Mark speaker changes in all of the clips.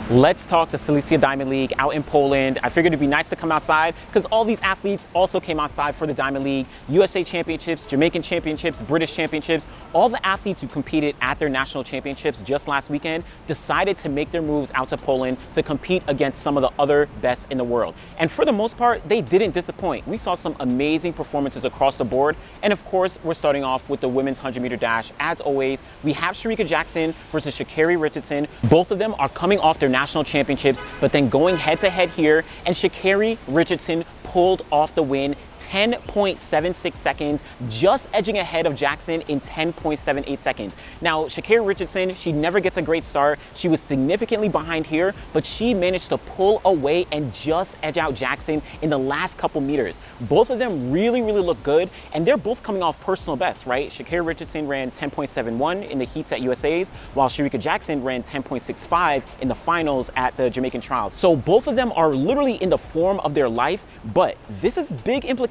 Speaker 1: Let's talk the Silesia Diamond League out in Poland. I figured it'd be nice to come outside because all these athletes also came outside for the Diamond League. USA Championships, Jamaican Championships, British Championships, all the athletes who competed at their national championships just last weekend decided to make their moves out to Poland to compete against some of the other best in the world. And for the most part, they didn't disappoint. We saw some amazing performances across the board. And of course, we're starting off with the women's 100-meter dash. As always, we have Sha'Carri Jackson versus Sha'Carri Richardson. Both of them are coming off their national championships, but then going head-to-head here, and Sha'Carri Richardson pulled off the win, 10.76 seconds, just edging ahead of Jackson in 10.78 seconds. Now, Sha'Carri Richardson, she never gets a great start. She was significantly behind here, but she managed to pull away and just edge out Jackson in the last couple meters. Both of them really look good, and they're both coming off personal bests, right? Sha'Carri Richardson ran 10.71 in the heats at USA's, while Sha'Carri Jackson ran 10.65 in the finals at the Jamaican trials. So both of them are literally in the form of their life, but this is big implications.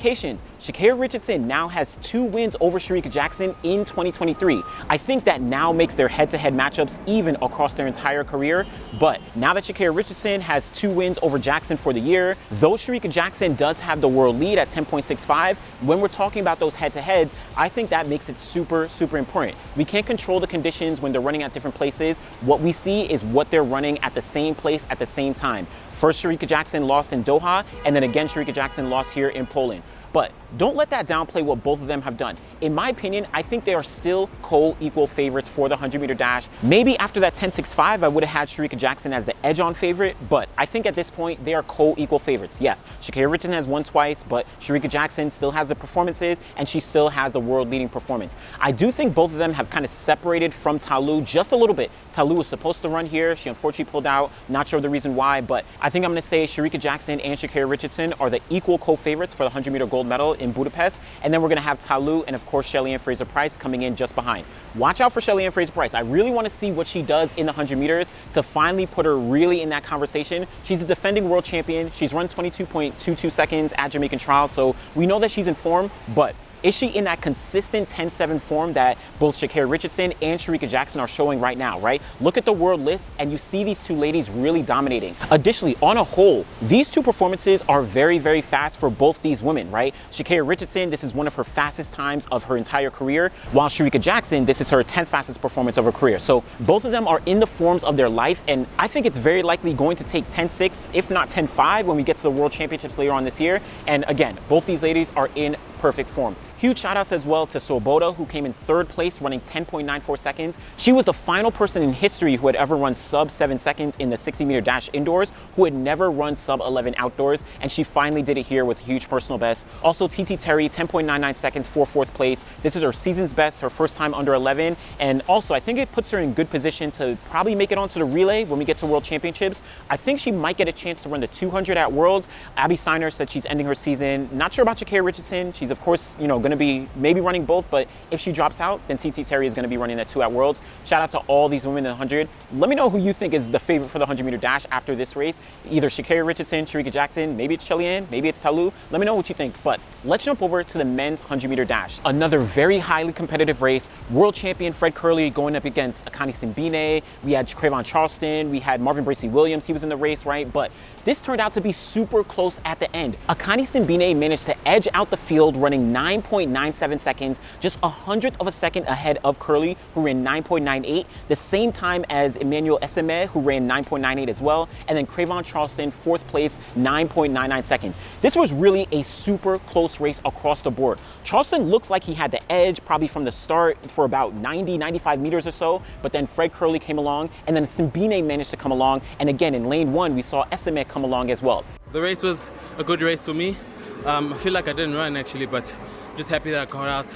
Speaker 1: Sha'Carri Richardson now has 2 wins over Sha'Carri Jackson in 2023. I think that now makes their head-to-head matchups even across their entire career. But now that Sha'Carri Richardson has 2 wins over Jackson for the year, though Sha'Carri Jackson does have the world lead at 10.65, when we're talking about those head-to-heads, I think that makes it super important. We can't control the conditions when they're running at different places. What we see is what they're running at the same place at the same time. First, Sha'Carri Jackson lost in Doha, and then again, Sha'Carri Jackson lost here in Poland. But don't let that downplay what both of them have done. In my opinion, I think they are still co-equal favorites for the 100-meter dash. Maybe after that 10.65, I would have had Sha'Carri Jackson as the edge-on favorite, but I think at this point, they are co-equal favorites. Yes, Sha'Carri Richardson has won twice, but Sha'Carri Jackson still has the performances, and she still has the world-leading performance. I do think both of them have kind of separated from Ta Lou just a little bit. Ta Lou was supposed to run here. She unfortunately pulled out. Not sure of the reason why, but I think I'm going to say Sha'Carri Jackson and Sha'Carri Richardson are the equal co-favorites for the 100-meter gold medal in Budapest. And then we're going to have Ta Lou and, of course, Shelly-Ann Fraser-Pryce coming in just behind. Watch out for Shelly-Ann Fraser-Pryce. I really want to see what she does in the 100 meters to finally put her really in that conversation. She's a defending world champion. She's run 22.22 seconds at Jamaican trials, so we know that she's in form, but is she in that consistent 10-7 form that both Sha'Carri Richardson and Sha'Carri Jackson are showing right now, right? Look at the world list and you see these two ladies really dominating. Additionally, on a whole, these two performances are very fast for both these women, right? Sha'Carri Richardson, this is one of her fastest times of her entire career, while Sha'Carri Jackson, this is her 10th fastest performance of her career. So both of them are in the forms of their life, and I think it's very likely going to take 10.6, if not 10.5, when we get to the World Championships later on this year. And again, both these ladies are in perfect form. Huge shout outs as well to Swoboda, who came in 3rd place running 10.94 seconds. She was the final person in history who had ever run sub 7 seconds in the 60-meter dash indoors, who had never run sub 11 outdoors, and she finally did it here with a huge personal best. Also, TT Terry, 10.99 seconds for 4th place. This is her season's best, her first time under 11, and also I think it puts her in good position to probably make it onto the relay when we get to World Championships. I think she might get a chance to run the 200 at Worlds. Abby Steiner said she's ending her season. Not sure about Sha'Carri Richardson. She's of course, going to be maybe running both, but if she drops out, then TT Terry is going to be running that 2 at Worlds. Shout out to all these women in the 100. Let me know who you think is the favorite for the 100-meter dash after this race. Either Sha'Carri Richardson, Sha'Carri Jackson, maybe it's Shelly-Ann, maybe it's Ta Lou. Let me know what you think. But let's jump over to the men's 100-meter dash. Another very highly competitive race. World champion Fred Kerley going up against Akani Simbine. We had Cravon Charleston. We had Marvin Bracey Williams. He was in the race, right? But this turned out to be super close at the end. Akani Simbine managed to edge out the field running 9.97 seconds, just 100th of a second ahead of Kerley, who ran 9.98, the same time as Emmanuel Eseme, who ran 9.98 as well, and then Cravon Charleston, 4th place, 9.99 seconds. This was really a super close race across the board. Charleston looks like he had the edge probably from the start for about 95 meters or so, but then Fred Kerley came along, and then Simbine managed to come along, and again, in lane 1, we saw Eseme come along as well.
Speaker 2: The race was a good race for me. I feel like I didn't run actually, but just happy that I got out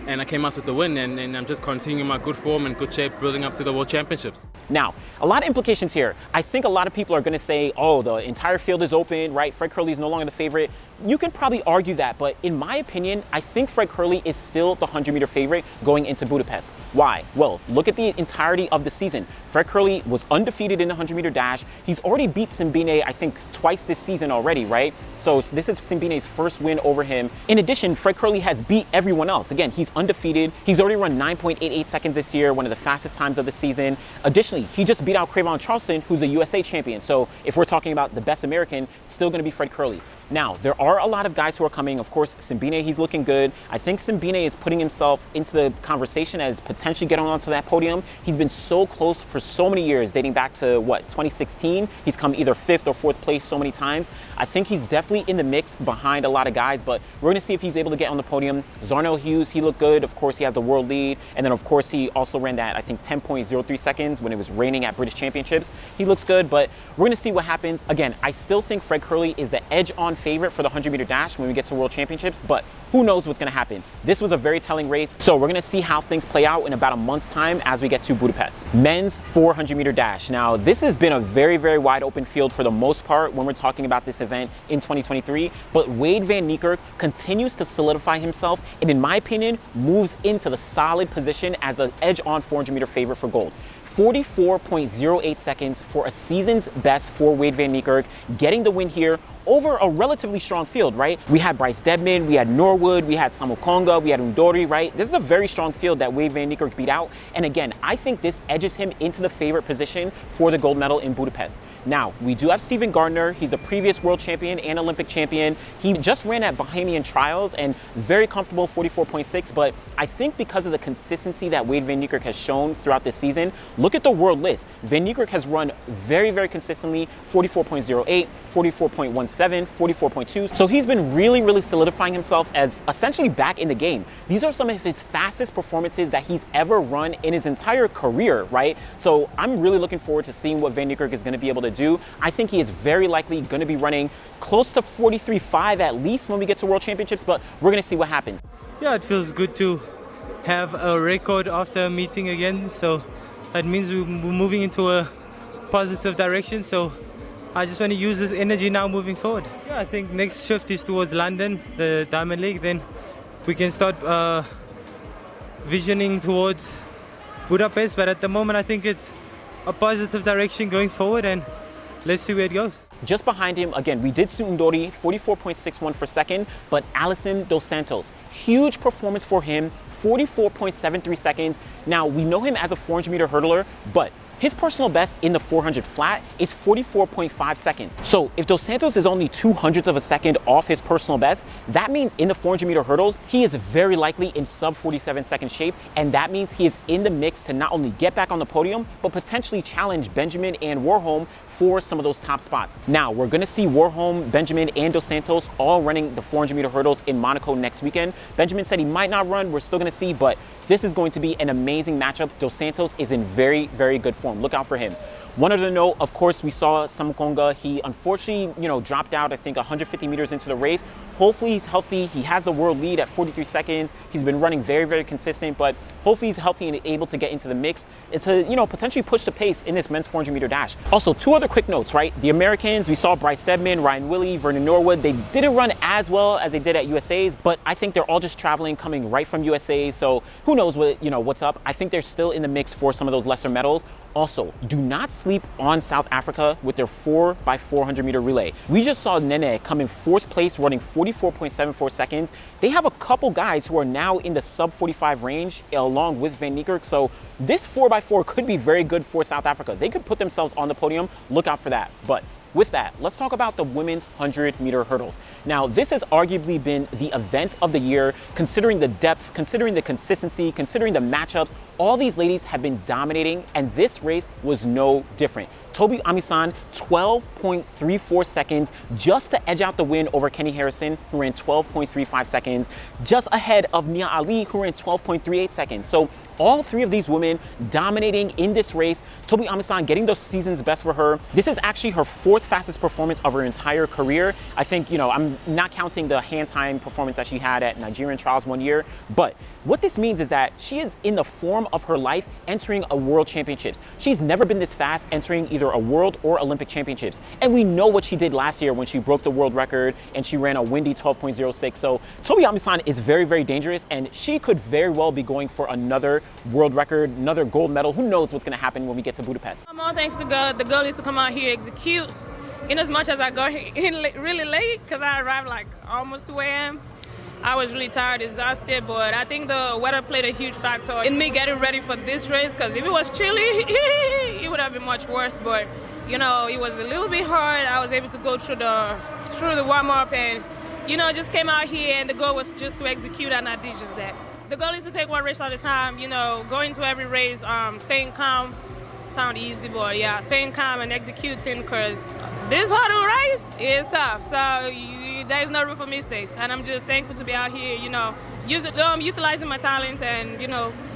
Speaker 2: and I came out with the win, and I'm just continuing my good form and good shape building up to the World Championships.
Speaker 1: Now, a lot of implications here. I think a lot of people are going to say, oh, the entire field is open, right? Fred Kerley is no longer the favorite. you can probably argue that, but in my opinion, I think Fred Kerley is still the 100-meter favorite going into Budapest. Why? Well, look at the entirety of the season. Fred Kerley was undefeated in the 100-meter dash. He's already beat Simbine, I think, twice this season already, right? So this is Simbine's first win over him. In addition, Fred Kerley has beat everyone else. Again, he's undefeated. He's already run 9.88 seconds this year, one of the fastest times of the season. Additionally, he just beat out Cravon Charleston, who's a USA champion. So if we're talking about the best American, still going to be Fred Kerley. Now, there are a lot of guys who are coming. Of course, Simbine, he's looking good. I think Simbine is putting himself into the conversation as potentially getting onto that podium. He's been so close for so many years, dating back to, 2016? He's come either 5th or 4th place so many times. I think he's definitely in the mix behind a lot of guys, but we're going to see if he's able to get on the podium. Zarnell Hughes, he looked good. Of course, he has the world lead. And then, of course, he also ran that, I think, 10.03 seconds when it was raining at British Championships. He looks good, but we're going to see what happens. Again, I still think Fred Kerley is the edge-on favorite for the 100-meter dash when we get to World Championships, but who knows what's going to happen. This was a very telling race, so we're going to see how things play out in about a month's time as we get to Budapest. Men's 400-meter dash. Now, this has been a very, very wide open field for the most part when we're talking about this event in 2023, but Wade Van Niekerk continues to solidify himself and, in my opinion, moves into the solid position as the edge-on 400-meter favorite for gold. 44.08 seconds for a season's best for Wade Van Niekerk, getting the win here over a relatively strong field, right? We had Bryce Debman, we had Norwood, we had Samu Konga, we had Undori, right? This is a very strong field that Wade Van Niekerk beat out. And again, I think this edges him into the favorite position for the gold medal in Budapest. Now, we do have Stephen Gardner. He's a previous world champion and Olympic champion. He just ran at Bahamian trials and very comfortable 44.6, but I think because of the consistency that Wade Van Niekerk has shown throughout this season, look at the world list. Van Niekerk has run very, very consistently 44.08, 44.17, 44.2. So he's been really, really solidifying himself as essentially back in the game. These are some of his fastest performances that he's ever run in his entire career, right? So I'm really looking forward to seeing what Van Niekerk is going to be able to do. I think he is very likely going to be running close to 43.5 at least when we get to World Championships, but we're going to see what happens.
Speaker 3: Yeah, it feels good to have a record after a meeting again. So that means we're moving into a positive direction. So I just want to use this energy now moving forward. Yeah, I think next shift is towards London, the Diamond League. Then we can start visioning towards Budapest. But at the moment, I think it's a positive direction going forward, and let's see where it goes.
Speaker 1: Just behind him, again, we did see Undori, 44.61 for second, but Alisson dos Santos, huge performance for him, 44.73 seconds. Now, we know him as a 400-meter hurdler, but his personal best in the 400 flat is 44.5 seconds. So if Dos Santos is only 200th of a second off his personal best, that means in the 400-meter hurdles, he is very likely in sub 47-second shape, and that means he is in the mix to not only get back on the podium, but potentially challenge Benjamin and Warholm for some of those top spots. Now, we're gonna see Warholm, Benjamin, and Dos Santos all running the 400-meter hurdles in Monaco next weekend. Benjamin said he might not run, we're still gonna see, but this is going to be an amazing matchup. Dos Santos is in very, very good form. Look out for him. One other note, of course, we saw Samu Konga. He unfortunately, dropped out, I think, 150 meters into the race. Hopefully he's healthy. He has the world lead at 43 seconds. He's been running very, very consistent, but hopefully he's healthy and able to get into the mix and to, potentially push the pace in this men's 400-meter dash. Also, two other quick notes, right? The Americans, we saw Bryce Debman, Ryan Willey, Vernon Norwood. They didn't run as well as they did at USA's, but I think they're all just traveling, coming right from USA's. So who knows what's up? I think they're still in the mix for some of those lesser medals. Also, do not sleep on South Africa with their 4x400-meter relay. We just saw Nene come in 4th place running 44.74 seconds. They have a couple guys who are now in the sub 45 range along with Van Niekerk. So this 4x4 could be very good for South Africa. They could put themselves on the podium. Look out for that. But with that, let's talk about the women's 100-meter hurdles. Now, this has arguably been the event of the year, considering the depth, considering the consistency, considering the matchups. All these ladies have been dominating, and this race was no different. Toby Amisan, 12.34 seconds, just to edge out the win over Kenny Harrison, who ran 12.35 seconds, just ahead of Nia Ali, who ran 12.38 seconds. So All three of these women dominating in this race. Tobi Amusan getting those season's best for her. This is actually her 4th fastest performance of her entire career. I think, I'm not counting the hand time performance that she had at Nigerian trials one year, but what this means is that she is in the form of her life entering a world championships. She's never been this fast entering either a world or Olympic championships. And we know what she did last year when she broke the world record and she ran a windy 12.06. So Tobi Amusan is very, very dangerous, and she could very well be going for another world record, another gold medal. Who knows what's going to happen when we get to Budapest.
Speaker 4: All thanks to God. The goal is to come out here, execute. In as much as I got in really late, because I arrived like almost 2 a.m. I was really tired, exhausted, but I think the weather played a huge factor in me getting ready for this race, because if it was chilly, it would have been much worse. But it was a little bit hard. I was able to go through the warm-up and just came out here, and the goal was just to execute, and I did just that. The goal is to take one race at a time, go into every race, staying calm. Sound easy, but yeah, staying calm and executing, because this hurdle race is tough. So there is no room for mistakes, and I'm just thankful to be out here, utilizing my talent and,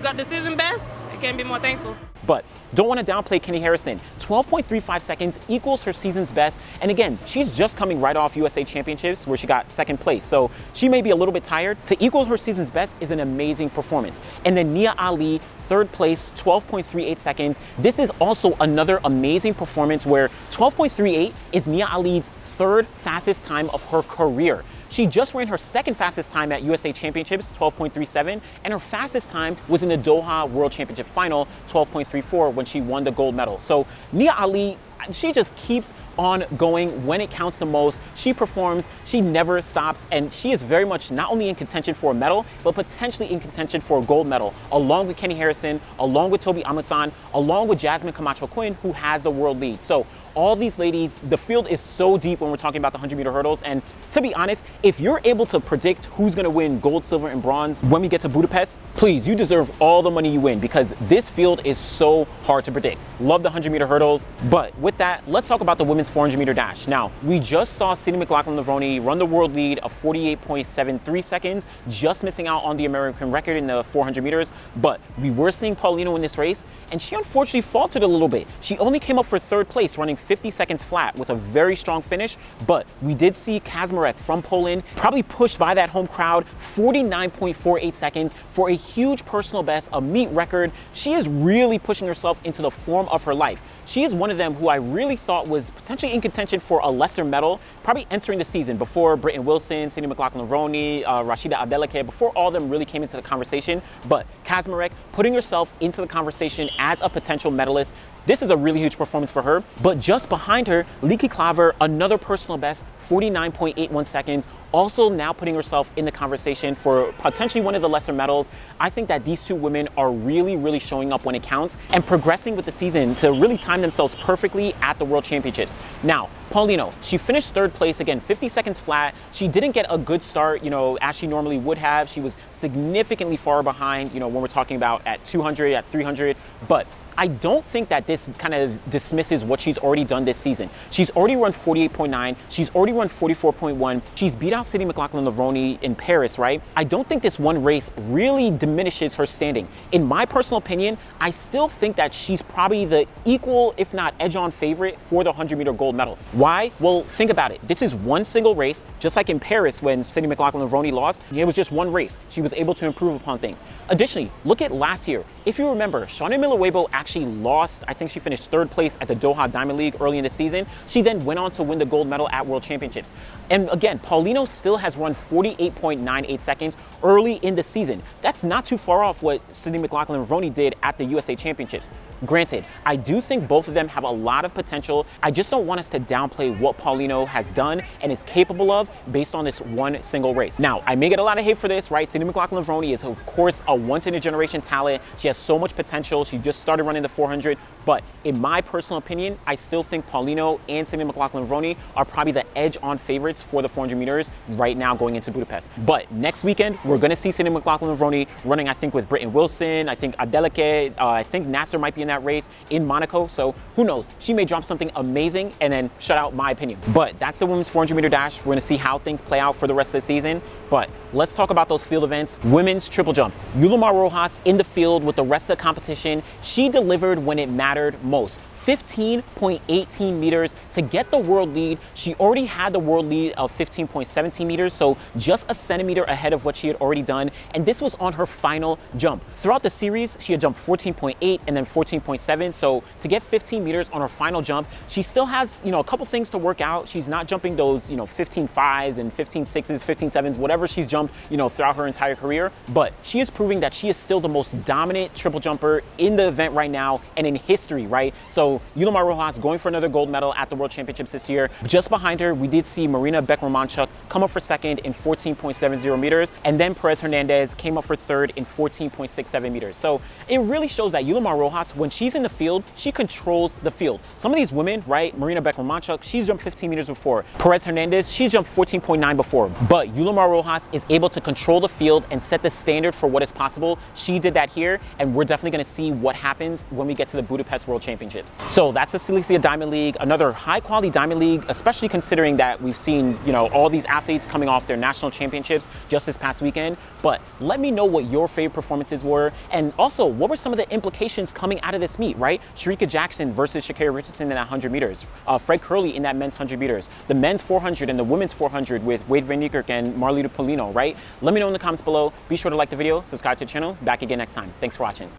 Speaker 4: got the season best. I can't be more thankful.
Speaker 1: But don't want to downplay Kenny Harrison. 12.35 seconds equals her season's best. And again, she's just coming right off USA Championships where she got 2nd place. So she may be a little bit tired. To equal her season's best is an amazing performance. And then Nia Ali, 3rd place, 12.38 seconds. This is also another amazing performance where 12.38 is Nia Ali's 3rd fastest time of her career. She just ran her 2nd fastest time at USA Championships, 12.37, and her fastest time was in the Doha World Championship final, 12.34, when she won the gold medal. So Nia Ali, she just keeps on going when it counts the most. She performs, she never stops, and she is very much not only in contention for a medal, but potentially in contention for a gold medal, along with Kenny Harrison, along with Tobi Amusan, along with Jasmine Camacho-Quinn, who has the world lead. So all these ladies, the field is so deep when we're talking about the 100-meter hurdles. And to be honest, if you're able to predict who's going to win gold, silver, and bronze when we get to Budapest, please, you deserve all the money you win, because this field is so hard to predict. Love the 100-meter hurdles. But with that, let's talk about the women's 400-meter dash. Now, we just saw Sydney McLaughlin-Levrone run the world lead of 48.73 seconds, just missing out on the American record in the 400 meters. But we were seeing Paulino in this race, and she unfortunately faltered a little bit. She only came up for 3rd place, running 50 seconds flat with a very strong finish. But we did see Kaczmarek from Poland probably pushed by that home crowd, 49.48 seconds for a huge personal best, a meet record. She is really pushing herself into the form of her life. She is one of them who I really thought was potentially in contention for a lesser medal, probably entering the season before Britton Wilson, Sydney McLaughlin-Levrone, Rashida Adeleke, before all of them really came into the conversation. But Kaczmarek putting herself into the conversation as a potential medalist. This is a really huge performance for her. But just behind her, Lieke Klaver, another personal best, 49.81 seconds, also now putting herself in the conversation for potentially one of the lesser medals. I think that these two women are really, really showing up when it counts and progressing with the season to really time themselves perfectly at the World Championships. Now, Paulino, she finished 3rd place, again, 50 seconds flat. She didn't get a good start, as she normally would have. She was significantly far behind, when we're talking about at 200, at 300, but I don't think that this kind of dismisses what she's already done this season. She's already run 48.9. She's already run 44.1. She's beat out Sydney McLaughlin-Levrone in Paris, right? I don't think this one race really diminishes her standing. In my personal opinion, I still think that she's probably the equal, if not edge-on favorite for the 100-meter gold medal. Why? Well, think about it. This is one single race, just like in Paris when Sydney McLaughlin-Levrone lost. It was just one race. She was able to improve upon things. Additionally, look at last year. If you remember, Shauna Miller-Weibo actually lost. I think she finished 3rd place at the Doha Diamond League early in the season. She then went on to win the gold medal at World Championships. And again, Paulino still has run 48.98 seconds early in the season. That's not too far off what Sydney McLaughlin-Levrone did at the USA Championships. Granted, I do think both of them have a lot of potential. I just don't want us to downplay what Paulino has done and is capable of based on this one single race. Now, I may get a lot of hate for this, right? Sydney McLaughlin-Levrone is, of course, a once-in-a-generation talent. She has so much potential. She just started running the 400. But in my personal opinion, I still think Paulino and Sydney McLaughlin-Levrone are probably the edge-on favorites for the 400 meters right now going into Budapest. But next weekend, We're going to see Sydney mclaughlin-Levrone running, I think, with Britton Wilson. I think Adeleke, I think Nasser might be in that race in Monaco. So who knows? She may drop something amazing and then shut out my opinion. But that's the women's 400-meter dash. We're going to see how things play out for the rest of the season. But let's talk about those field events. Women's triple jump. Yulimar Rojas in the field with the rest of the competition. She delivered when it mattered most. 15.18 meters to get the world lead. She already had the world lead of 15.17 meters, so just a centimeter ahead of what she had already done, and this was on her final jump. Throughout the series, she had jumped 14.8 and then 14.7, so to get 15 meters on her final jump, she still has, a couple things to work out. She's not jumping those, 15.5s and 15.6s, 15.7s, whatever she's jumped, throughout her entire career, but she is proving that she is still the most dominant triple jumper in the event right now and in history, right? So Yulimar Rojas going for another gold medal at the World Championships this year. Just behind her, we did see Marina Beck-Romanchuk come up for second in 14.70 meters, and then Perez Hernandez came up for third in 14.67 meters. So it really shows that Yulimar Rojas, when she's in the field, she controls the field. Some of these women, right, Marina Beck-Romanchuk, she's jumped 15 meters before. Perez Hernandez, she's jumped 14.9 before. But Yulimar Rojas is able to control the field and set the standard for what is possible. She did that here, and we're definitely going to see what happens when we get to the Budapest World Championships. So that's the Silesia Diamond League, another high-quality Diamond League, especially considering that we've seen, all these athletes coming off their national championships just this past weekend. But let me know what your favorite performances were, and also what were some of the implications coming out of this meet, right? Shericka Jackson versus Sha'Carri Richardson in that 100 meters, Fred Curley in that men's 100 meters, the men's 400 and the women's 400 with Wade Van Niekerk and Marlita Polino, right? Let me know in the comments below. Be sure to like the video, subscribe to the channel. Back again next time. Thanks for watching.